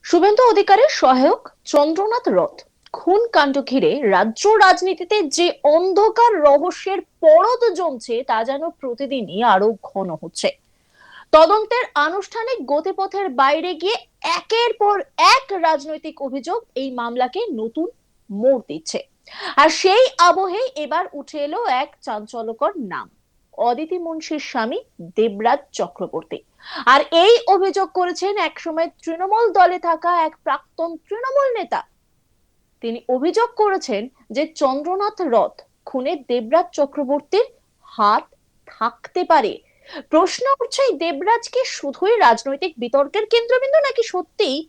শুভেন্দু অধিকারীর সহায়ক চন্দ্রনাথ রথ খুন কাণ্ড ঘিরে রাজ্য রাজনীতিতে যে অন্ধকার রহস্যের পরত জমছে তা যেন প্রতিদিনই আরো ঘন হচ্ছে। তদন্তের আনুষ্ঠানিক গতিপথের বাইরে গিয়ে একের পর এক রাজনৈতিক অভিযোগ এই মামলাকে নতুন মোড় দিচ্ছে। আর সেই আবহে এবার উঠে এলো এক চাঞ্চল্যকর নাম, অদিতি মুন্সির স্বামী দেবরাজ চক্রবর্তী। আর এই অভিযোগ করেছেন একসময় তৃণমূল দলে থাকা এক প্রাক্তন তৃণমূল নেতা। তিনি অভিযোগ করেছেন যে চন্দ্রনাথ রথ খুনে দেবরাজ চক্রবর্তীর হাত থাকতে পারে। প্রশ্ন উঠছে, এই দেবরাজ কি শুধুই রাজনৈতিক বিতর্কের কেন্দ্রবিন্দু, নাকি সত্যিই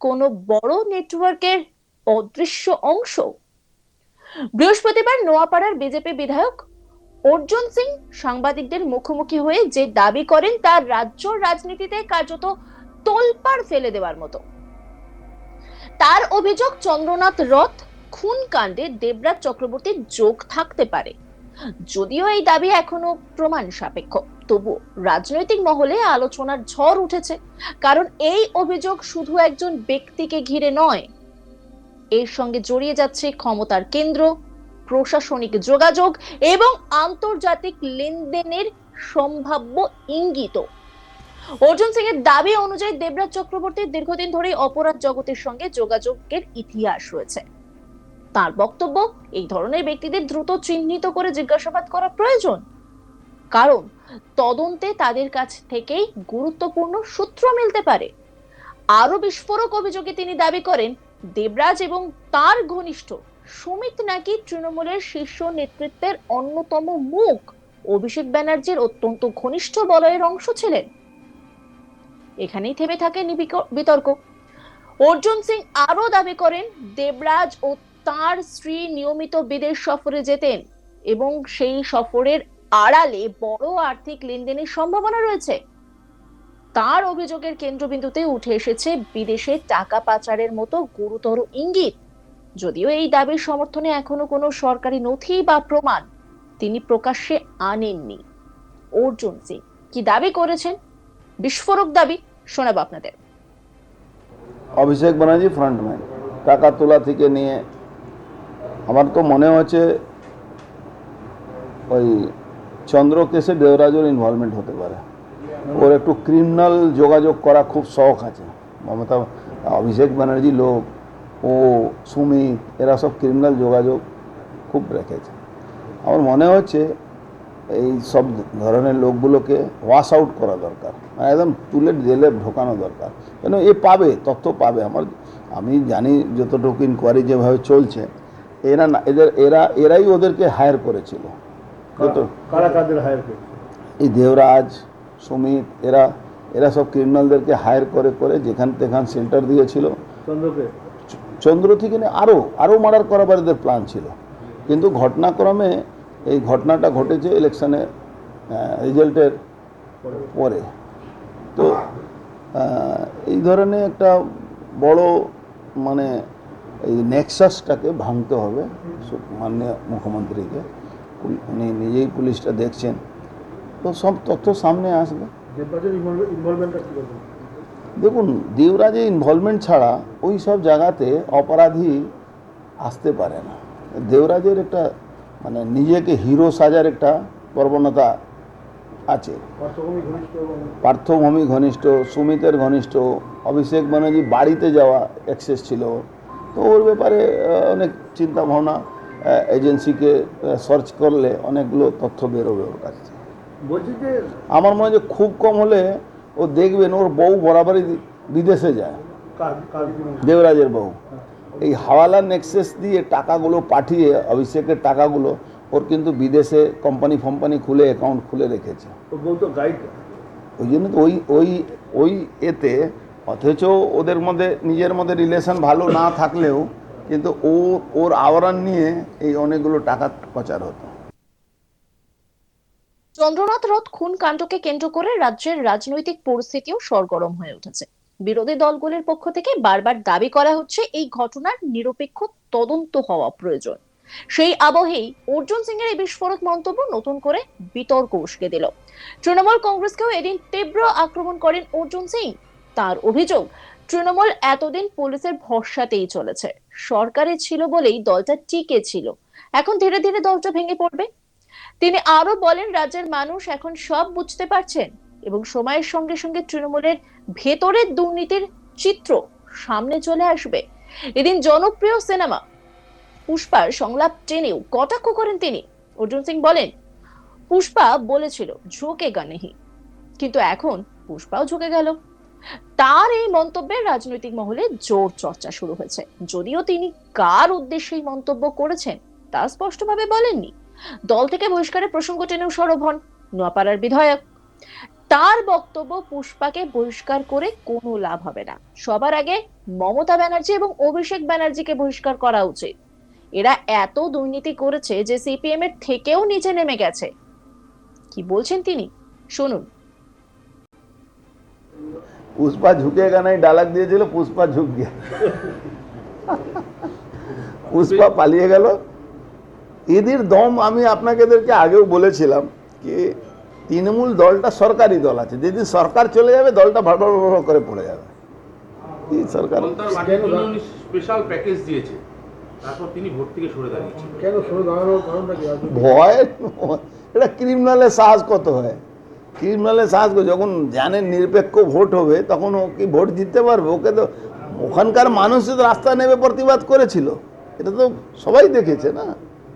কোনো বড় নেটওয়ার্কের অদৃশ্য অংশ? বৃহস্পতিবার নোয়াপাড়ার বিজেপি বিধায়ক অর্জুন সিং সাংবাদিকদের মুখোমুখি হয়ে যে দাবি করেন তার রাজ্য রাজনীতিতে কার্যত তোলপাড় ফেলে দেওয়ার মতো। তার অভিযোগ, চন্দ্রনাথ রথ খুন কাণ্ডে দেবরাজ চক্রবর্তীর যোগ থাকতে পারে। যদিও এই দাবি এখনো প্রমাণ সাপেক্ষ, তবু রাজনৈতিক মহলে আলোচনার ঝড় উঠেছে। কারণ এই অভিযোগ শুধু একজন ব্যক্তিকে ঘিরে নয়, এর সঙ্গে জড়িয়ে যাচ্ছে ক্ষমতার কেন্দ্র, প্রশাসনিক যোগাযোগ এবং আন্তর্জাতিক লেনদেনের সম্ভাব্য ইঙ্গিত। অর্জুন সিং এর দাবি অনুযায়ী দেবরাজ চক্রবর্তীর দীর্ঘদিন ধরে অপরাধ জগতের সঙ্গে যোগাযোগের ইতিহাস রয়েছে। তার বক্তব্য, এই ধরনের ব্যক্তিদের দ্রুত চিহ্নিত করে জিজ্ঞাসাবাদ করা প্রয়োজন, কারণ তদন্তে তাদের কাছ থেকেই গুরুত্বপূর্ণ সূত্র মিলতে পারে। আরো বিস্ফোরক অভিযোগে তিনি দাবি করেন, দেবরাজ এবং তার ঘনিষ্ঠ সুমিত নাকি তৃণমূলের শীর্ষ নেতৃত্বের অন্যতম মুখ, অভিষেক ব্যানার্জির অত্যন্ত ঘনিষ্ঠ বলয়ের অংশ ছিলেন। এখানেই থেমে থাকে বিতর্ক। অর্জুন সিং আরো দাবি করেন, দেবরাজ ও তার স্ত্রী নিয়মিত বিদেশ সফরে যেতেন এবং সেই সফরের আড়ালে বড় আর্থিক লেনদেনের সম্ভাবনা রয়েছে। তার অভিযোগের কেন্দ্রবিন্দুতে উঠে এসেছে বিদেশে টাকা পাচারের মতো গুরুতর ইঙ্গিত। যদিও এই দাবির সমর্থনে এখনো কোনো সরকারি নথি বা প্রমাণ তিনি প্রকাশ্যে আনেননি। অর্জুন সিং কি দাবি করেছেন, বিস্ফোরক দাবি, শোনাবো আপনাদের। অভিষেক ব্যানার্জি ফ্রন্টম্যান, টাকা তোলা থেকে নিয়ে আমার তো মনে হচ্ছে ওই চন্দ্র কেসে দেবরাজের ইনভলভমেন্ট হতে পারে। ওর একটু ক্রিমিনাল যোগাযোগ করা খুব শখ আছে। মমতা, অভিষেক ব্যানার্জি লোক, ও সুমিত, এরা সব ক্রিমিনাল যোগাযোগ খুব রেখেছে। আমার মনে হচ্ছে এই সব ধরনের লোকগুলোকে ওয়াশ আউট করা দরকার, মানে একদম তুলে জেলে ঢোকানো দরকার। কেন এ পাবে, তথ্য পাবে। আমি জানি যতটুকু ইনকোয়ারি যেভাবে চলছে, এরা না এরাই ওদেরকে হায়ার করেছিল। এই দেবরাজ, সুমিত, এরা সব ক্রিমিনালদেরকে হায়ার করে করে যেখান তেখান সেন্টার দিয়েছিল। চন্দ্র থেকে আরও মার্ডার করাবার এদের প্ল্যান ছিল, কিন্তু ঘটনাক্রমে এই ঘটনাটা ঘটেছে ইলেকশনে রেজাল্টের পরে। তো এই ধরনের একটা বড় মানে এই নেক্সাসটাকে ভাঙতে হবে মাননীয় মুখ্যমন্ত্রীকে। উনি নিজেই পুলিশটা দেখছেন, তো সব তথ্য সামনে আসবে। দেখুন, দেবরাজের ইনভলভমেন্ট ছাড়া ওই সব জায়গাতে অপরাধী আসতে পারে না। দেবরাজের একটা মানে নিজেকে হিরো সাজার একটা প্রবণতা আছে। পার্থভূমি ঘনিষ্ঠ, সুমিতের ঘনিষ্ঠ, অভিষেক ব্যানার্জি বাড়িতে যাওয়া অ্যাক্সেস ছিল। তো ওর ব্যাপারে অনেক চিন্তা ভাবনা, এজেন্সিকে সার্চ করলে অনেকগুলো তথ্য বেরোবে ওর কাছে। বলছি যে আমার মনে হয় যে খুব কম হলে ও দেখবেন ওর বউ বরাবরই বিদেশে যায়, দেবরাজের বউ। এই হাওয়ালা নেক্সেস দিয়ে টাকাগুলো পাঠিয়ে, অভিষেকের টাকাগুলো ওর কিন্তু বিদেশে কোম্পানি খুলে অ্যাকাউন্ট খুলে রেখেছে। ওই জন্য তো ওই এতে, অথচ ওদের মধ্যে নিজের মধ্যে রিলেশন ভালো না থাকলেও কিন্তু ওর আওরান নিয়ে এই অনেকগুলো টাকা পাচার হতো। চন্দ্রনাথ রথ খুন কাণ্ডকে কেন্দ্র করে রাজ্যের রাজনৈতিক পরিস্থিতিও সরগরম হয়ে উঠেছে। বিরোধী দলগুলির পক্ষ থেকে বারবার দাবি করা হচ্ছে এই ঘটনার নিরপেক্ষ তদন্ত হওয়া প্রয়োজন। সেই আবহেই অর্জুন সিং এর এই বিস্ফোরক মন্তব্য নতুন করে বিতর্ক উস্কে দিল। তৃণমূল কংগ্রেসকেও এদিন তীব্র আক্রমণ করেন অর্জুন সিং। তার অভিযোগ, তৃণমূল এতদিন পুলিশের ভরসাতেই চলেছে, সরকারে ছিল বলেই দলটা টিকে ছিল। এখন ধীরে ধীরে দলটা ভেঙে পড়বে। তিনি আরো বলেন, রাজ্যের মানুষ এখন সব বুঝতে পারছেন এবং সময়ের সঙ্গে সঙ্গে তৃণমূলের ভেতরের দুর্নীতির চিত্র সামনে চলে আসবে। এদিন জনপ্রিয় সিনেমা পুষ্পার সংলাপ টেনেও কটাক্ষ করেন তিনি। অর্জুন সিং বলেন, পুষ্পা বলেছিল ঝুঁকেগা নেহি, কিন্তু এখন পুষ্পাও ঝুঁকে গেল। তার এই মন্তব্যে রাজনৈতিক মহলে জোর চর্চা শুরু হয়েছে, যদিও তিনি কার উদ্দেশ্যে এই মন্তব্য করেছেন তা স্পষ্টভাবে বলেননি। দল থেকে বহিষ্কারের প্রসঙ্গ টেনেও সরব হন নোয়াপাড়ার বিধায়ক। তার বক্তব্য, পুষ্পাকে বহিষ্কার করে কোনো লাভ হবে না, সবার আগে মমতা ব্যানার্জি এবং অভিষেক ব্যানার্জিকে বহিষ্কার করা উচিত। এরা এত দুর্নীতি করেছে যে সিপিএম এর থেকেও নিচে নেমে গেছে। কি বলছেন তিনি, শুনুন। পুষ্পা ঝুঁকেগা নাই ডায়লগ দিয়েছিল, পুষ্পা ঝুঁক গিয়া, পুষ্পা পালিয়ে গেল। এদের দম আমি আপনাদেরকে আগেও বলেছিলাম কি তৃণমূল দলটা সরকারি দল আছে, যেদিন সরকার চলে যাবে দলটা ভড় করে পড়ে যাবে। এই সরকার স্পেশাল প্যাকেজ দিয়েছে, তারপর তিনি ভোট থেকে সরে দাঁড়িয়েছেন। কেন সরে দাঁড়ানোর কারণটা কি? ভয়, এটা ক্রিমিনালের সাহস কত হয়, ক্রিমিনালের সাহস যখন জানেন নিরপেক্ষ ভোট হবে তখন ও কি ভোট জিততে পারবে? ওকে তো ওখানকার মানুষ তো রাস্তা নেমে প্রতিবাদ করেছিল, এটা তো সবাই দেখেছে না।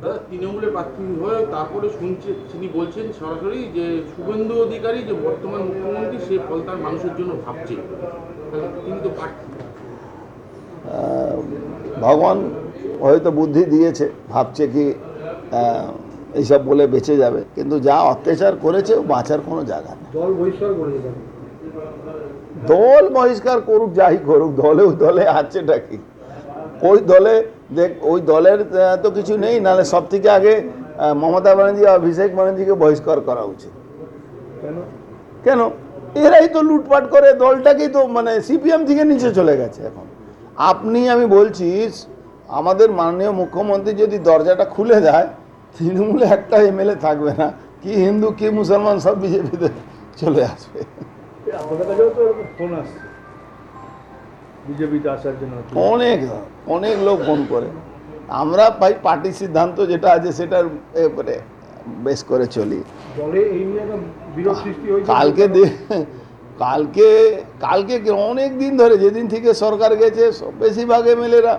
দাদা, তৃণমূলের প্রার্থী হয়ে তারপরে শুনছে তিনি বলছেন সরাসরি যে শুভেন্দু অধিকারী যে বর্তমান মুখ্যমন্ত্রী, সে ফল তার মানুষের জন্য ভাবছে। তিনি তো প্রার্থী। ভগবান হয়তো বুদ্ধি দিয়েছে, ভাবছে কি এইসব বলে বেঁচে যাবে, কিন্তু যা অত্যাচার করেছে বাঁচার কোনো জায়গা নেই। দল বহিষ্কার করেছে কেন? দল বহিষ্কার করুক, যাই করুক, ওই দলে আছেটা কি? ওই দলে দেখ, ওই দলের তো কিছু নেই, নাহলে সব থেকে আগে মমতা ব্যানার্জি আর অভিষেক ব্যানার্জিকে বহিষ্কার করা উচিত। কেন? কেন? এরাই তো লুটপাট করে দলটাকেই তো মানে সিপিএম থেকে নিচে চলে গেছে এখন। আমি বলছি, আমাদের মাননীয় মুখ্যমন্ত্রী যদি দরজাটা খুলে দেয়, তৃণমূলে একটা এমএলএ থাকবে না, কি হিন্দু কি মুসলমান সব বিজেপিতে চলে আসবে। আপনাদের কাছেও তো এরকম ফোন আসছে বিজেপিতে আসার জন্য? অনেক লোক ফোন করে। আমরা ভাই পার্টির সিদ্ধান্ত যেটা আছে সেটার এবারে বেশ করে চলি। দলে এই নিয়ে একটা বিরোধ সৃষ্টি হয়েছে। কালকে অনেক দিন ধরে, যেদিন থেকে সরকার গেছে, বেশিরভাগ এমএলএরা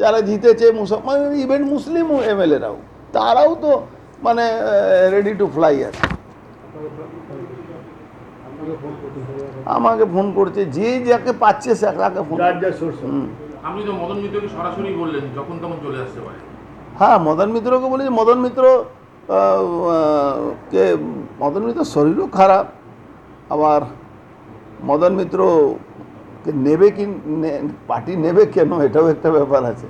যারা জিতেছে মুসলমান, ইভেন মুসলিম এমএলএরাও, তারাও তো মানে রেডি টু ফ্লাই আছে। আমাকে ফোন করছে, যে যাকে পাচ্ছে সে তাকে ফোন। আপনি তো মদন মিত্রকে সরাসরি বললেন যখন তখন চলে আসতে পারে। হ্যাঁ, মদন মিত্রকে বলেছি। মদন মিত্র কে মদন মিত্র শরীরও খারাপ, আবার মদন মিত্রকে নেবে কি পার্টি নেবে কেন, এটাও একটা ব্যাপার আছে।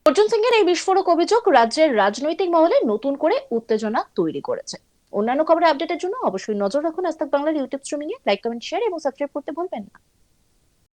অর্জুন সিং এর এই বিস্ফোরক অভিযোগ রাজ্যের রাজনৈতিক মহলে নতুন করে উত্তেজনা তৈরি করেছে। অন্যান্য খবরের আপডেটের জন্য অবশ্যই নজর রাখুন আজ তাক বাংলার ইউটিউব স্ট্রিমিং এ। লাইক, কমেন্ট, শেয়ার এবং সাবস্ক্রাইব করতে ভুলবেন না।